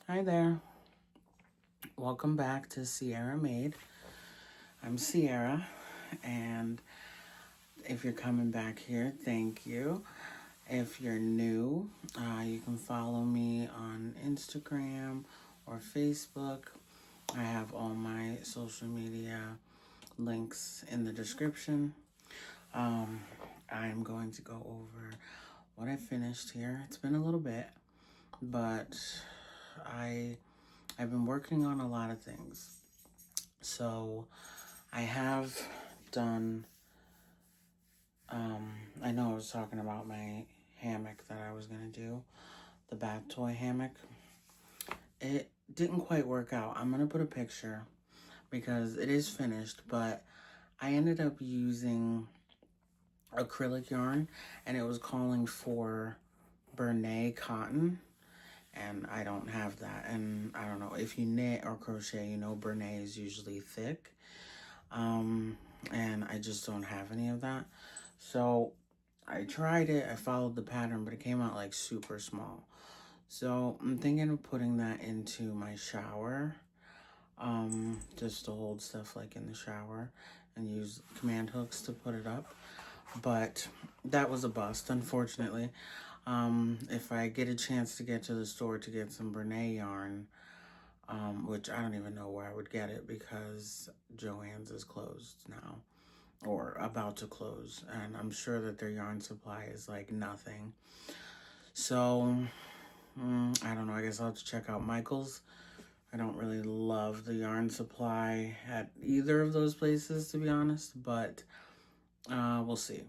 Hi there. Welcome back to Sierra Made. I'm Sierra, and if you're coming back here, thank you. If you're new, you can follow me on Instagram or Facebook. I have all my social media links in the description. I'm going to go over what I finished here. It's been a little bit, but I've been working on a lot of things. So I have done, I know I was talking about my hammock that I was going to do, the bath toy hammock. It didn't quite work out. I'm going to put a picture because it is finished, but I ended up using acrylic yarn and it was calling for Bernay cotton. And I don't have that. And I don't know, if you knit or crochet, you know Bernay is usually thick. And I just don't have any of that. So I tried it, I followed the pattern, but it came out like super small. So I'm thinking of putting that into my shower, just to hold stuff like in the shower and use command hooks to put it up. But that was a bust, unfortunately. If I get a chance to get to the store to get some Bernay yarn, which I don't even know where I would get it because Joann's is closed now or about to close, and I'm sure that their yarn supply is like nothing. So I don't know, I guess I'll have to check out Michael's. I don't really love the yarn supply at either of those places, to be honest, but we'll see.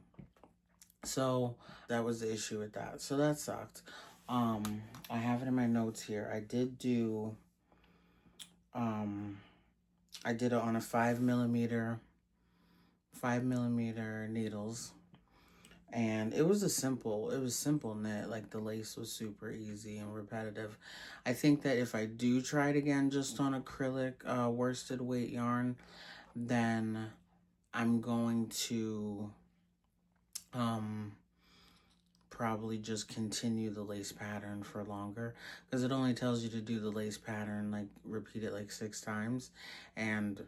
So that was the issue with that. So that sucked. I have it in my notes here. I did it on a 5mm needles. And it was simple knit. Like the lace was super easy and repetitive. I think that if I do try it again just on acrylic worsted weight yarn, then I'm going to probably just continue the lace pattern for longer, because it only tells you to do the lace pattern, like repeat it like 6 times, and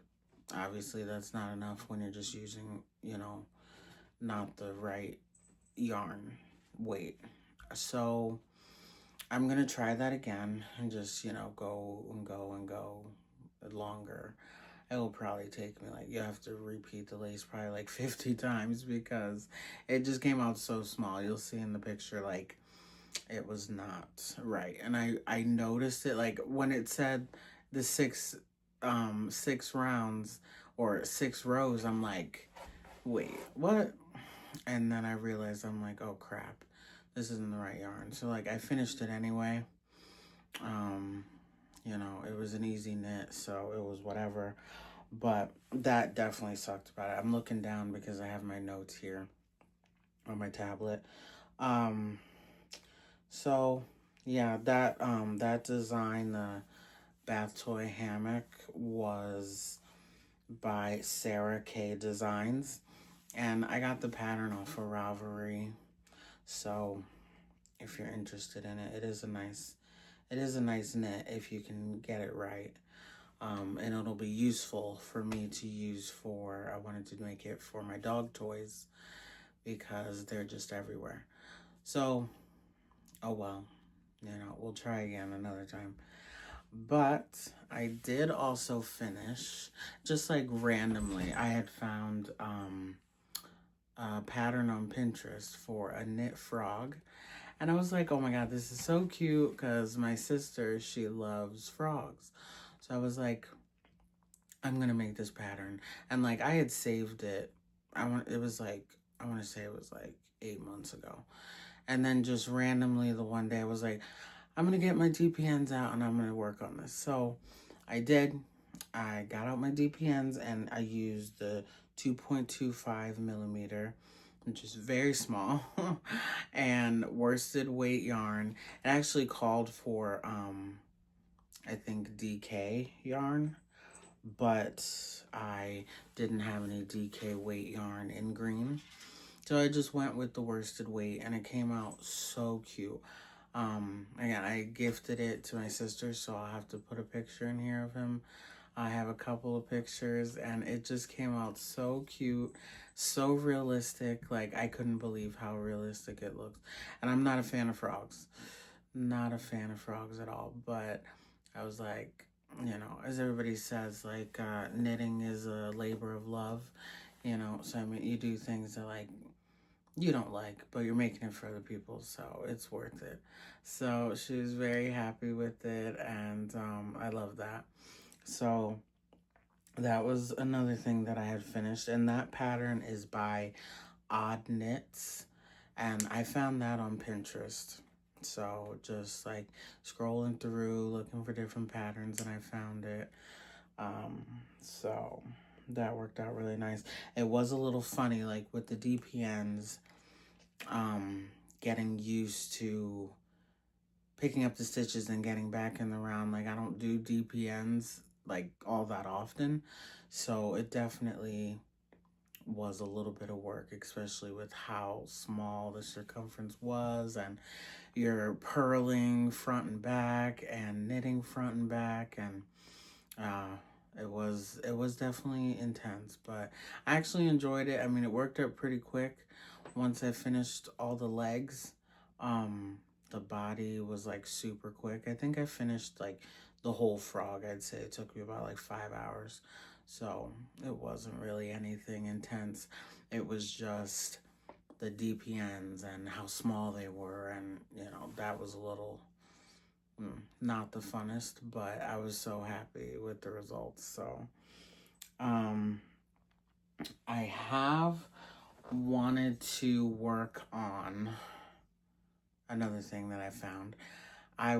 obviously that's not enough when you're just using, not the right yarn weight. So I'm gonna try that again and just, go and go and go longer. It will probably take me, like, you have to repeat the lace probably like 50 times because it just came out so small. You'll see in the picture, like, it was not right. And I noticed it, like, when it said the six rounds or 6 rows, I'm like, wait, what? And then I realized, I'm like, oh crap, this isn't the right yarn. So, like, I finished it anyway. It was an easy knit, so it was whatever. But that definitely sucked about it. I'm looking down because I have my notes here on my tablet. So yeah, that design, the bath toy hammock, was by Sarah K Designs, and I got the pattern off of Ravelry. So if you're interested in it, it is a nice knit if you can get it right. And it'll be useful for me to use I wanted to make it for my dog toys because they're just everywhere. So, oh well, we'll try again another time. But I did also finish, just like randomly, I had found a pattern on Pinterest for a knit frog. And I was like, oh my God, this is so cute, because my sister, she loves frogs. So I was like, I'm going to make this pattern. And like, I had saved it. I want to say it was like 8 months ago. And then just randomly the one day I was like, I'm going to get my DPNs out and I'm going to work on this. So I did. I got out my DPNs and I used the 2.25mm, which is very small, and worsted weight yarn. It actually called for, I think, DK yarn, but I didn't have any DK weight yarn in green. So I just went with the worsted weight and it came out so cute. Again, I gifted it to my sister, so I'll have to put a picture in here of him. I have a couple of pictures, and it just came out so cute, so realistic. Like, I couldn't believe how realistic it looks. And I'm not a fan of frogs. Not a fan of frogs at all. But I was like, you know, as everybody says, like, knitting is a labor of love, you know. So, I mean, you do things that, like, you don't like, but you're making it for other people, so it's worth it. So she was very happy with it, and I love that. So that was another thing that I had finished, and that pattern is by Odd Knits, and I found that on Pinterest. So just like scrolling through, looking for different patterns, and I found it. So that worked out really nice. It was a little funny, like with the DPNs, getting used to picking up the stitches and getting back in the round. Like, I don't do DPNs like all that often, so it definitely was a little bit of work, especially with how small the circumference was, and you're purling front and back and knitting front and back, and it was definitely intense, but I actually enjoyed it. I mean, it worked out pretty quick once I finished all the legs. The body was like super quick. I think I finished like the whole frog. I'd say it took me about like 5 hours. So it wasn't really anything intense. It was just the DPNs and how small they were, and you know, that was a little not the funnest, but I was so happy with the results. So um I have wanted to work on another thing that I found. I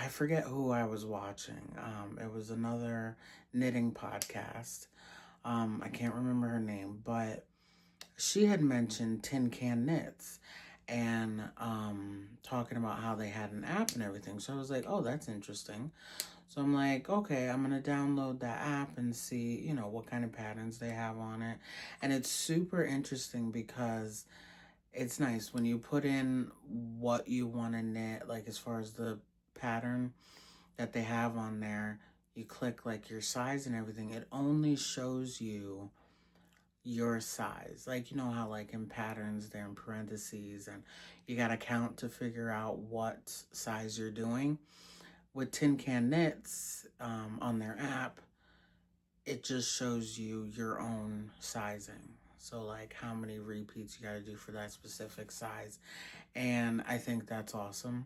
forget who I was watching. It was another knitting podcast. I can't remember her name, but she had mentioned Tin Can Knits, and talking about how they had an app and everything. So I was like, oh, that's interesting. So I'm like, okay, I'm going to download that app and see, you know, what kind of patterns they have on it. And it's super interesting because it's nice when you put in what you want to knit, like as far as the pattern that they have on there, you click like your size and everything. It only shows you your size. Like, you know how like in patterns they're in parentheses and you got to count to figure out what size you're doing. With Tin Can Knits, on their app, it just shows you your own sizing. So like how many repeats you got to do for that specific size. And I think that's awesome.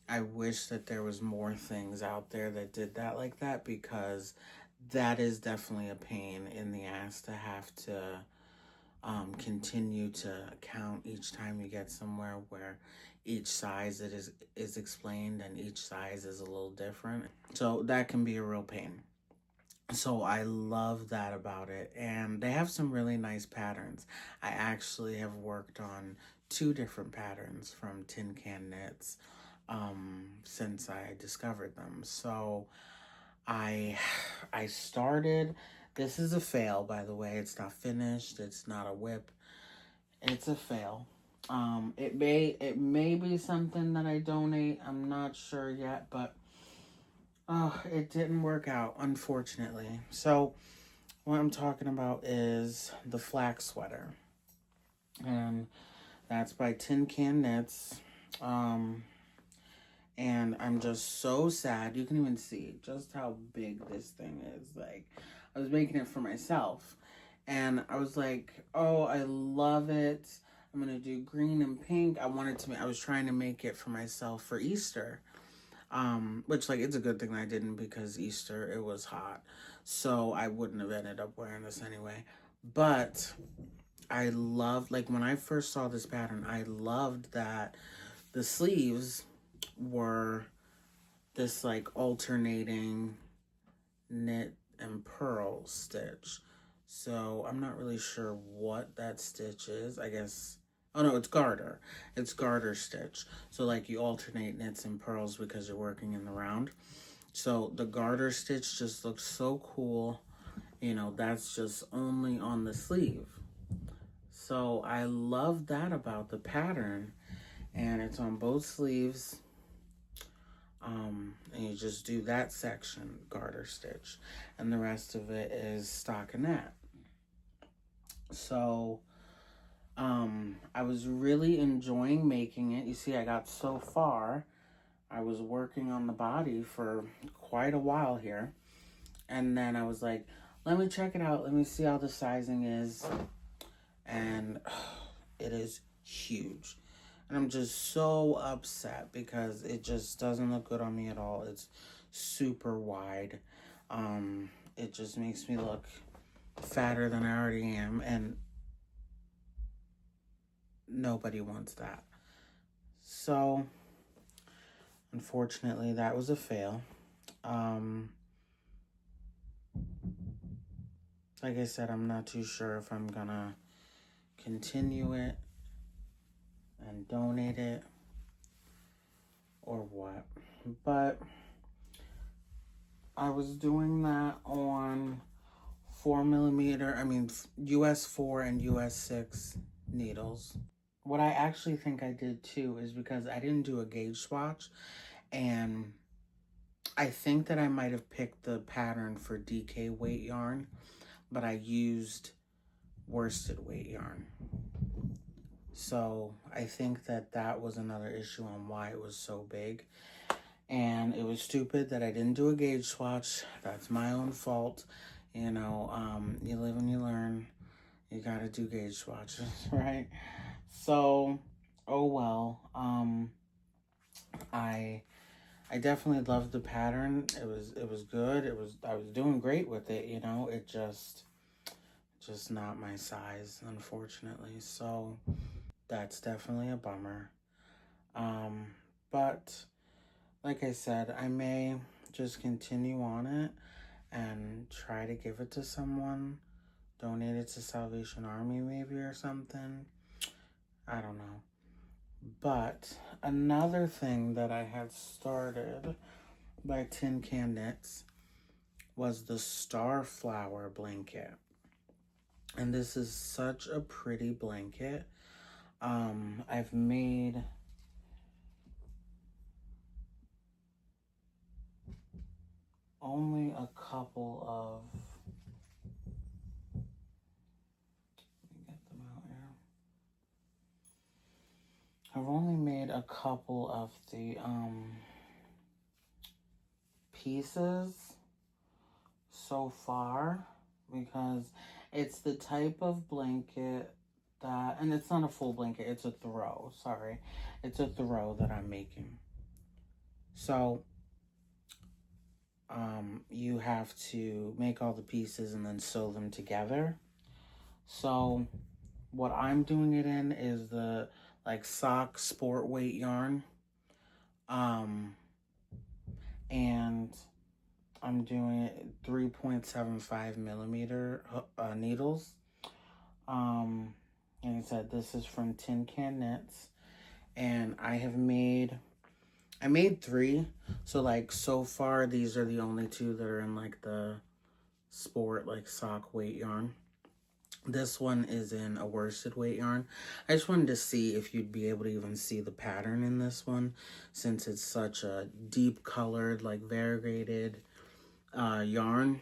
I wish that there was more things out there that did that like that, because that is definitely a pain in the ass to have to continue to count each time you get somewhere where each size is explained and each size is a little different. So that can be a real pain. So I love that about it, and they have some really nice patterns. I actually have worked on two different patterns from Tin Can Knits since I discovered them. So I I started. This is a fail, by the way. It's not finished. It's not a WIP. It's a fail. It may be something that I donate. I'm not sure yet, but oh, it didn't work out, unfortunately. So what I'm talking about is the flax sweater, and that's by Tin Can Knits. And I'm just so sad. You can even see just how big this thing is. Like, I was making it for myself, and I was like, oh, I love it. I'm gonna do green and pink. I was trying to make it for myself for Easter. Which, like, it's a good thing I didn't, because Easter, it was hot. So I wouldn't have ended up wearing this anyway. But I loved, like, when I first saw this pattern, I loved that the sleeves were this, like, alternating knit and purl stitch. So I'm not really sure what that stitch is. I guess, oh no, it's garter. It's garter stitch. So like you alternate knits and purls because you're working in the round. So the garter stitch just looks so cool. You know, that's just only on the sleeve. So I love that about the pattern. And it's on both sleeves. just do that section garter stitch, and the rest of it is stockinette. So I was really enjoying making it. You see, I got so far. I was working on the body for quite a while here, and then I was like, let me check it out, let me see how the sizing is, and it is huge. And I'm just so upset because it just doesn't look good on me at all. It's super wide. It just makes me look fatter than I already am, and nobody wants that. So, unfortunately, that was a fail. Like I said, I'm not too sure if I'm gonna continue it and donate it or what. But I was doing that on 4mm, US 4 and US 6 needles. What I actually think I did too is because I didn't do a gauge swatch, and I think that I might have picked the pattern for DK weight yarn, but I used worsted weight yarn. So I think that that was another issue on why it was so big. And it was stupid that I didn't do a gauge swatch. That's my own fault. You know, you live and you learn. You gotta do gauge swatches, right? So, oh well. I definitely loved the pattern. It was good. I was doing great with it, you know. It just not my size, unfortunately. So that's definitely a bummer. But like I said, I may just continue on it and try to give it to someone, donate it to Salvation Army maybe or something. I don't know. But another thing that I had started by Tin Can Knits was the Starflower blanket. And this is such a pretty blanket. I've made only a couple of, let me get them out here. I've only made a couple of the pieces so far, because it's the type of blanket that, and it's not a full blanket, it's a throw, sorry. It's a throw that I'm making. So, you have to make all the pieces and then sew them together. So, what I'm doing it in is the, like, sock sport weight yarn. And I'm doing it 3.75mm needles. Like I said, this is from Tin Can Knits, and I made 3. So like so far, these are the only 2 that are in like the sport, like sock weight yarn. This one is in a worsted weight yarn. I just wanted to see if you'd be able to even see the pattern in this one, since it's such a deep colored, like variegated yarn,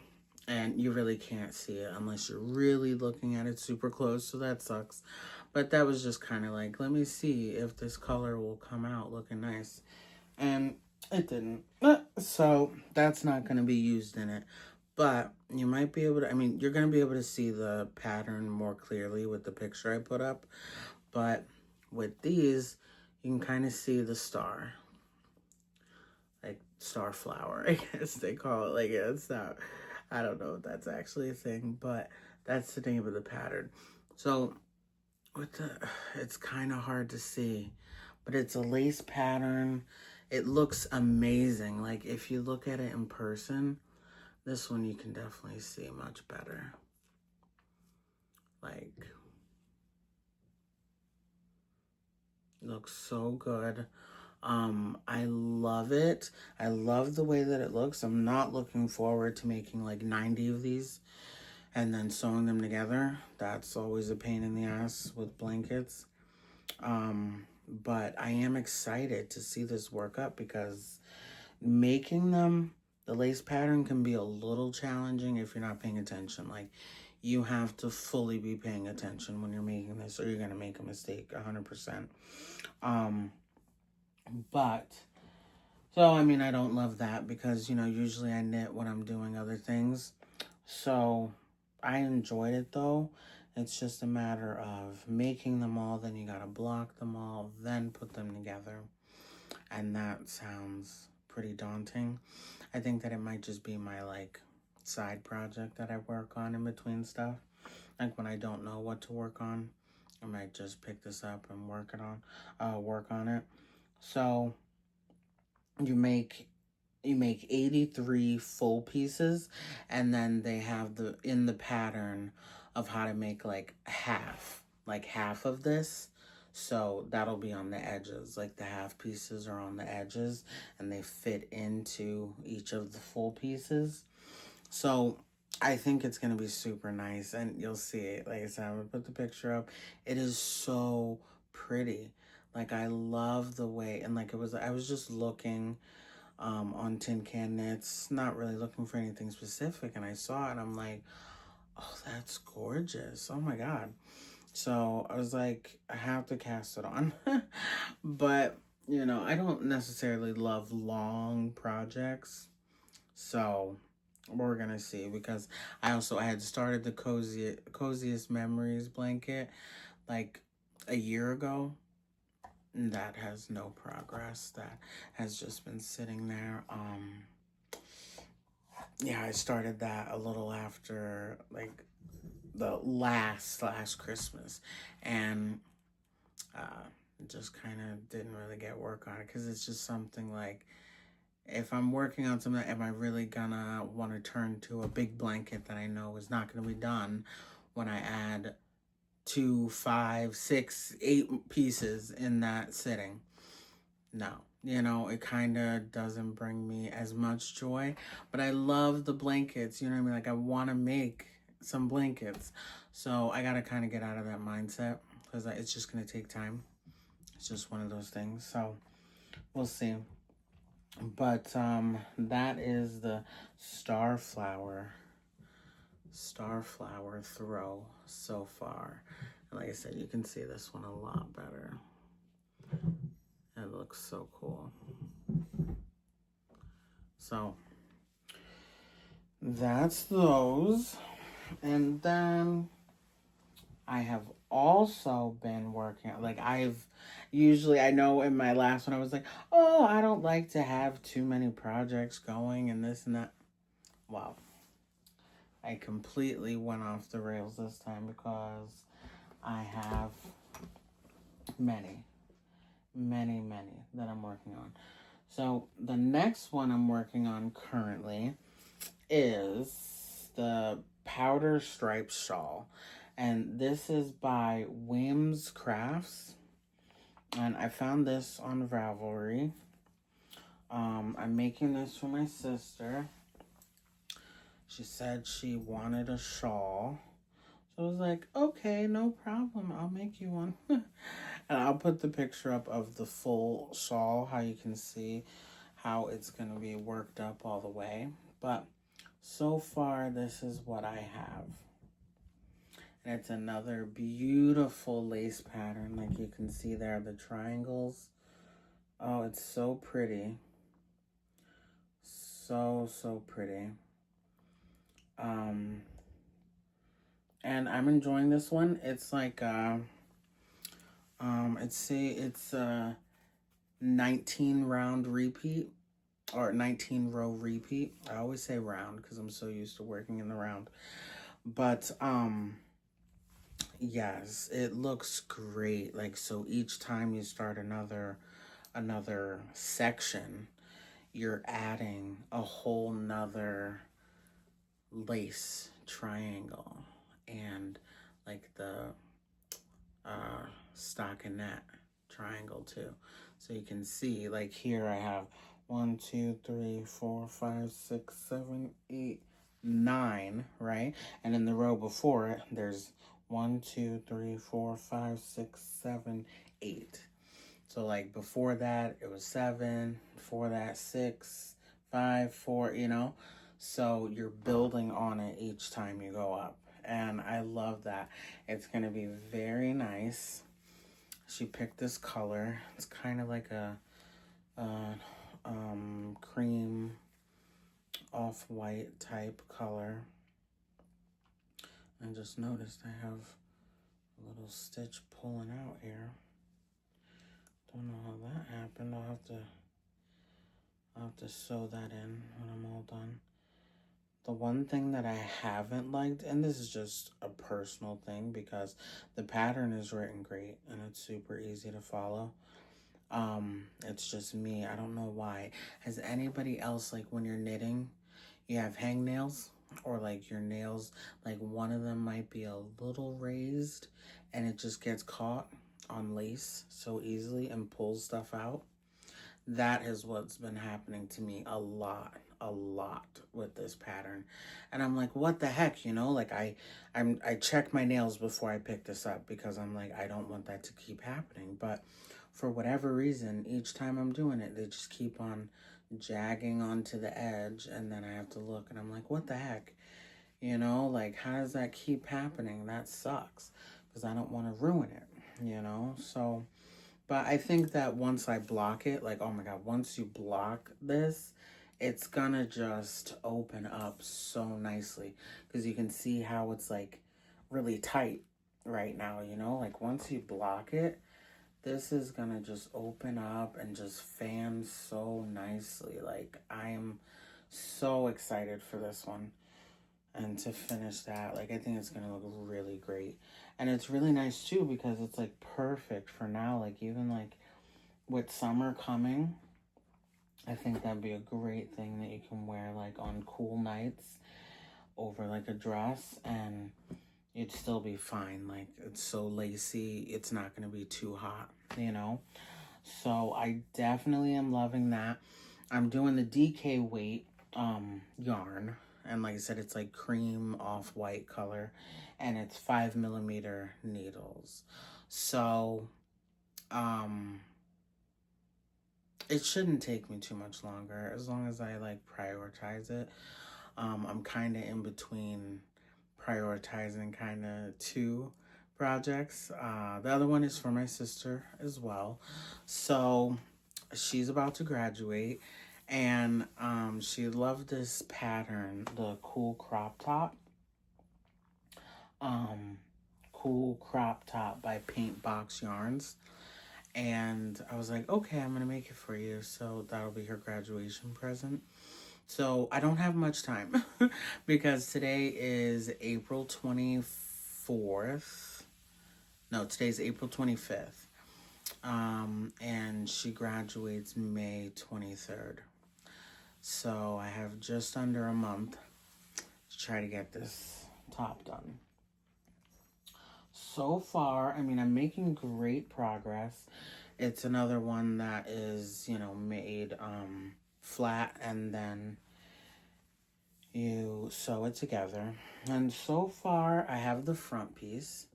and you really can't see it unless you're really looking at it super close, so that sucks. But that was just kind of like, let me see if this color will come out looking nice, and it didn't. So that's not going to be used in it. But you might be able to, you're going to be able to see the pattern more clearly with the picture I put up. But with these, you can kind of see the star. Like starflower, I guess they call it. Like, it's not, I don't know if that's actually a thing, but that's the name of the pattern. So it's kind of hard to see, but it's a lace pattern. It looks amazing. Like, if you look at it in person, this one you can definitely see much better. Like, it looks so good. I love it. I love the way that it looks. I'm not looking forward to making like 90 of these and then sewing them together. That's always a pain in the ass with blankets. But I am excited to see this work up, because Making them, the lace pattern can be a little challenging if you're not paying attention. Like, you have to fully be paying attention when you're making this, or you're going to make a mistake 100%. But, so, I mean, I don't love that because, usually I knit when I'm doing other things. So, I enjoyed it though. It's just a matter of making them all, then you gotta block them all, then put them together. And that sounds pretty daunting. I think that it might just be my, like, side project that I work on in between stuff. Like, when I don't know what to work on, I might just pick this up and work on it. So, you make 83 full pieces, and then they have in the pattern of how to make like half of this. So that'll be on the edges, like the half pieces are on the edges and they fit into each of the full pieces. So I think it's going to be super nice, and you'll see it. Like I said, I'm going to put the picture up. It is so pretty. Like, I love the way, and like I was just looking on Tin Can Knits, not really looking for anything specific, and I saw it and I'm like, oh, that's gorgeous. Oh my god. So I was like, I have to cast it on. But I don't necessarily love long projects, so we're gonna see, because I had started the coziest memories blanket like a year ago. That has no progress. That has just been sitting there. Yeah, I started that a little after, like, the last Christmas, and just kind of didn't really get work on it, because it's just something like, if I'm working on something, am I really gonna want to turn to a big blanket that I know is not gonna be done when I add 2, 5, 6, 8 pieces in that sitting? No. It kind of doesn't bring me as much joy, but I love the blankets, you know what I mean? Like, I want to make some blankets. So I got to kind of get out of that mindset, because it's just going to take time. It's just one of those things. So we'll see. But that is the Starflower throw so far. And like I said, you can see this one a lot better. It looks so cool. So that's those. And then I have also been working, like, I know in my last one I was like, oh, I don't like to have too many projects going and this and that. Wow. I completely went off the rails this time, because I have many that I'm working on. So the next one I'm working on currently is the Powder Stripe Shawl. And this is by Whims Crafts. And I found this on Ravelry. I'm making this for my sister. She said she wanted a shawl. So I was like, okay, no problem. I'll make you one. And I'll put the picture up of the full shawl, how you can see how it's going to be worked up all the way. But so far, this is what I have. And it's another beautiful lace pattern. Like you can see there, the triangles. Oh, it's so pretty. So pretty. And I'm enjoying this one. It's like, it's a 19 round repeat, or 19 row repeat. I always say round because I'm so used to working in the round. But, yes, it looks great. Like, so each time you start another section, you're adding a whole nother lace triangle, and like the stockinette triangle too. So you can see, like, here I have 1, 2, 3, 4, 5, 6, 7, 8, 9, right? And in the row before it, there's 1, 2, 3, 4, 5, 6, 7, 8. So like before that, it was 7, before that, 6, 5, 4, you know? So you're building on it each time you go up. And I love that. It's going to be very nice. She picked this color. It's kind of like a cream off-white type color. I just noticed I have a little stitch pulling out here. Don't know how that happened. I'll have to sew that in when I'm all done. The one thing that I haven't liked, and this is just a personal thing because the pattern is written great and it's super easy to follow. It's just me. I don't know why. Has anybody else, like when you're knitting, you have hangnails or like your nails, like one of them might be a little raised and it just gets caught on lace so easily and pulls stuff out? That is what's been happening to me a lot with this pattern. And I'm like, what the heck, you know? Like I check my nails before I pick this up because I'm like, I don't want that to keep happening. But for whatever reason, each time I'm doing it, they just keep on jagging onto the edge, and then I have to look and I'm like, what the heck? You know, like how does that keep happening? That sucks because I don't want to ruin it, you know? So but I think that once I block it, like, oh my God, once you block this, it's gonna just open up so nicely. Because you can see how it's like really tight right now, you know? Like once you block it, this is gonna just open up and just fan so nicely. Like I am so excited for this one. And to finish that, like I think it's gonna look really great. And it's really nice too because it's like perfect for now. Like even like with summer coming, I think that'd be a great thing that you can wear like on cool nights over like a dress and you'd still be fine. Like it's so lacy, it's not gonna be too hot, you know? So I definitely am loving that. I'm doing the DK weight yarn, and like I said, it's like cream off-white color, and it's 5mm needles. So it shouldn't take me too much longer as long as I like prioritize it. I'm kind of in between prioritizing kind of two projects. The other one is for my sister as well. So she's about to graduate, and she loved this pattern, the cool crop top. Cool crop top by Paint Box Yarns. And I was like, okay, I'm gonna make it for you. So that'll be her graduation present. So I don't have much time because today is April 24th. No, today's April 25th. And she graduates May 23rd. So I have just under a month to try to get this top done. So far, I mean, I'm making great progress. It's another one that is, you know, made flat and then you sew it together. And so far, I have the front piece.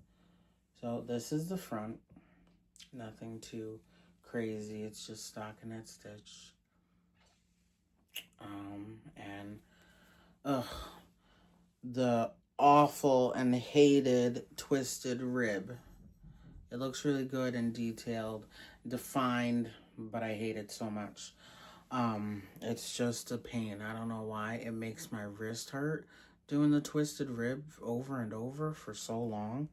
So this is the front. Nothing too crazy. It's just stockinette stitch. And the awful and hated twisted rib. It looks really good and detailed, defined, but I hate it so much. It's just a pain. I don't know why. It makes my wrist hurt doing the twisted rib over and over for so long.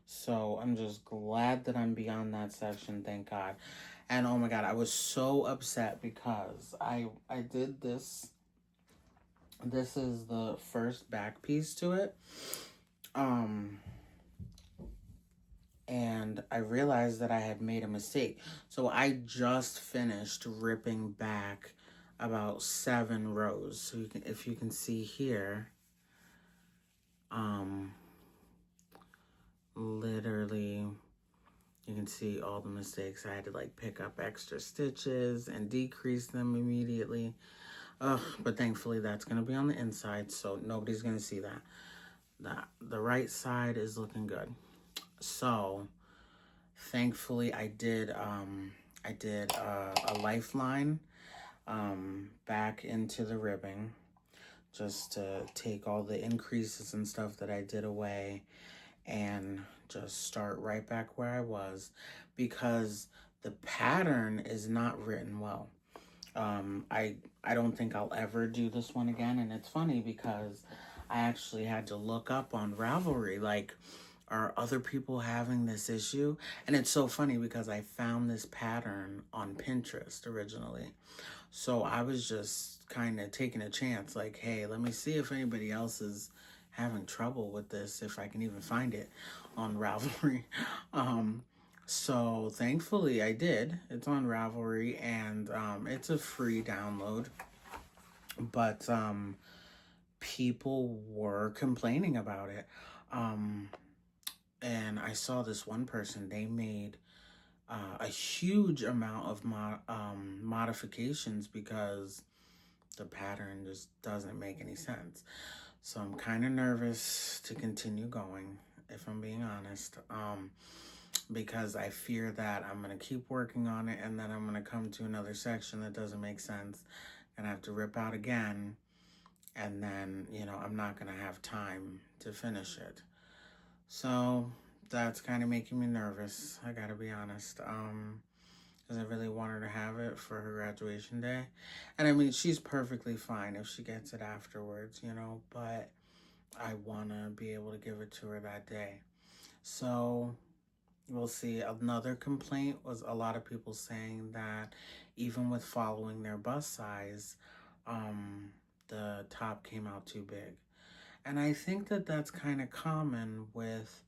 So I'm just glad that I'm beyond that section, thank God. And oh my God, I was so upset because I did this. This is the first back piece to it. And I realized that I had made a mistake. So I just finished ripping back about 7 rows. So you can, if you can see here, literally you can see all the mistakes. I had to like pick up extra stitches and decrease them immediately. But thankfully that's gonna be on the inside, so nobody's gonna see that. The right side is looking good. So thankfully I did I did a lifeline back into the ribbing, just to take all the increases and stuff that I did away and just start right back where I was, because the pattern is not written well. I don't think I'll ever do this one again. And it's funny because I actually had to look up on Ravelry, like, are other people having this issue? And it's so funny because I found this pattern on Pinterest originally. So I was just kind of taking a chance, like, hey, let me see if anybody else is having trouble with this, if I can even find it on Ravelry. So thankfully I did. It's on Ravelry, and it's a free download. But people were complaining about it. And I saw this one person, they made a huge amount of modifications because the pattern just doesn't make any sense. So I'm kind of nervous to continue going, if I'm being honest, because I fear that I'm going to keep working on it, and then I'm going to come to another section that doesn't make sense, and I have to rip out again, and then, you know, I'm not going to have time to finish it. So that's kind of making me nervous, I gotta be honest, because I really want her to have it for her graduation day. And I mean, she's perfectly fine if she gets it afterwards, you know, but I want to be able to give it to her that day. So we'll see. Another complaint was a lot of people saying that even with following their bust size, the top came out too big. And I think that that's kind of common with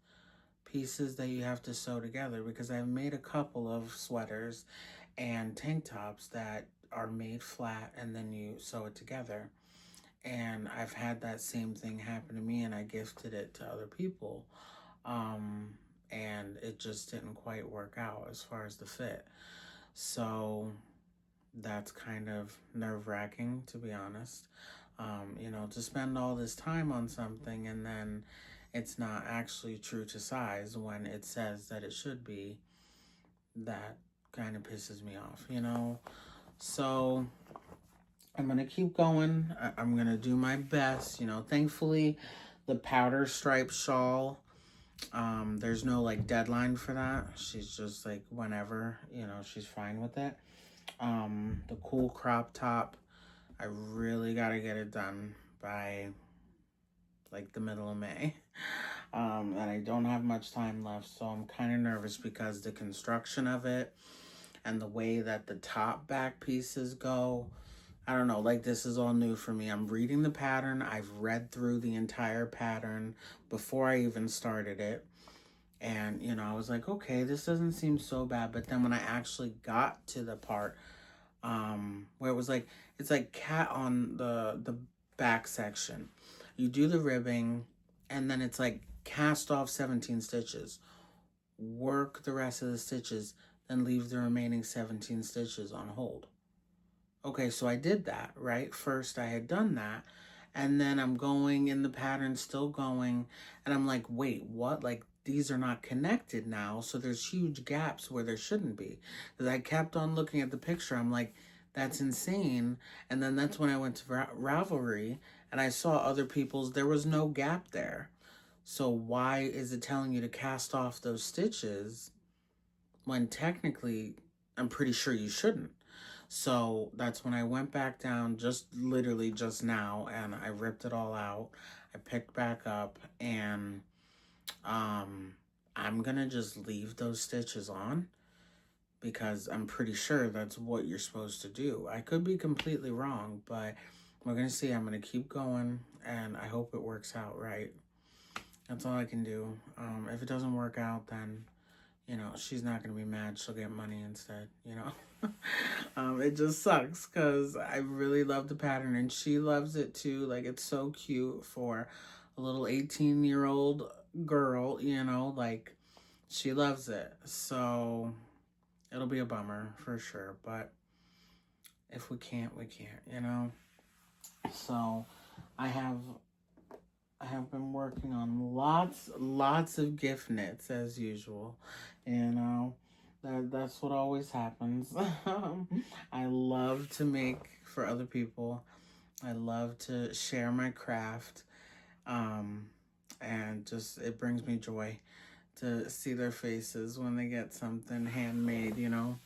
pieces that you have to sew together, because I've made a couple of sweaters and tank tops that are made flat and then you sew it together. And I've had that same thing happen to me, and I gifted it to other people. And it just didn't quite work out as far as the fit. So that's kind of nerve-wracking, to be honest. You know, to spend all this time on something and then it's not actually true to size when it says that it should be, that kind of pisses me off, you know? So I'm going to keep going. I'm going to do my best, you know. Thankfully, the powder stripe shawl, there's no, like, deadline for that. She's just, like, whenever, you know, she's fine with it. The cool crop top, I really got to get it done by, like, the middle of May. And I don't have much time left, so I'm kind of nervous because the construction of it and the way that the top back pieces go, I don't know, like, this is all new for me. I'm reading the pattern. I've read through the entire pattern before I even started it. And, you know, I was like, okay, this doesn't seem so bad. But then when I actually got to the part where it was like, it's like cat on the back section. You do the ribbing, and then it's like cast off 17 stitches. Work the rest of the stitches, then leave the remaining 17 stitches on hold. Okay, so I did that, right? First I had done that, and then I'm going in the pattern, still going, and I'm like, wait, what? Like, these are not connected now, so there's huge gaps where there shouldn't be. Because I kept on looking at the picture, I'm like, that's insane. And then that's when I went to Ravelry, and I saw other people's, there was no gap there. So why is it telling you to cast off those stitches when technically I'm pretty sure you shouldn't? So that's when I went back down, just literally just now, and I ripped it all out. I picked back up, and I'm gonna just leave those stitches on because I'm pretty sure that's what you're supposed to do. I could be completely wrong, but we're gonna see. I'm gonna keep going, and I hope it works out right. That's all I can do. If it doesn't work out, then, you know, she's not going to be mad. She'll get money instead, you know. It just sucks because I really love the pattern, and she loves it too. Like, it's so cute for a little 18-year-old girl, you know, like, she loves it. So it'll be a bummer for sure, but if we can't, we can't, you know. So I have been working on lots of gift knits as usual, you know. That's what always happens. I love to make for other people. I love to share my craft. Um, and just it brings me joy to see their faces when they get something handmade, you know.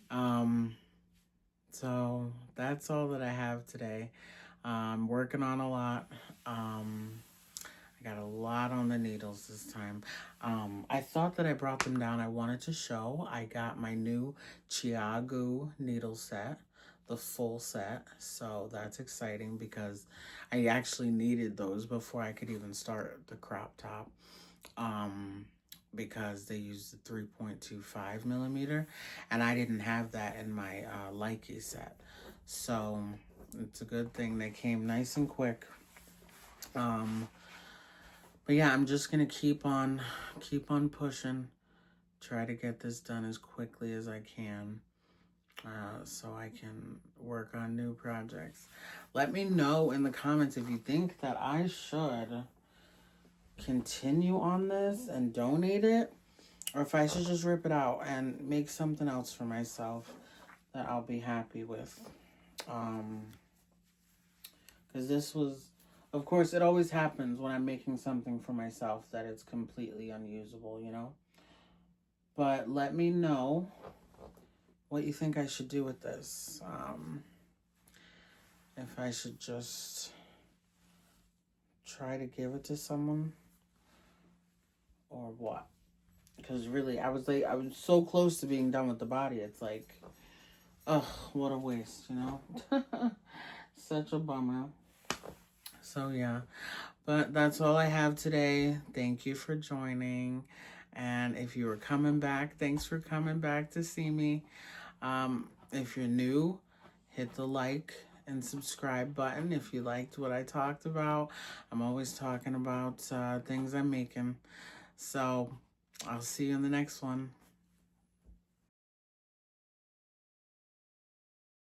Um, so that's all that I have today. I'm working on a lot. I got a lot on the needles this time. I thought that I brought them down. I wanted to show. I got my new Chiagu needle set, the full set. So that's exciting because I actually needed those before I could even start the crop top. Because they used the 3.25 millimeter, and I didn't have that in my Likey set. So it's a good thing they came nice and quick. But yeah, I'm just gonna keep on pushing, try to get this done as quickly as I can, so I can work on new projects. Let me know in the comments if you think that I should continue on this and donate it, or if I should just rip it out and make something else for myself that I'll be happy with. Because this was, of course, it always happens when I'm making something for myself that it's completely unusable, you know? But let me know what you think I should do with this. If I should just try to give it to someone or what. Because really, I was so close to being done with the body. It's like, ugh, what a waste, you know? Such a bummer. So yeah, but that's all I have today. Thank you for joining. And if you were coming back, thanks for coming back to see me. If you're new, hit the like and subscribe button if you liked what I talked about. I'm always talking about things I'm making. So I'll see you in the next one.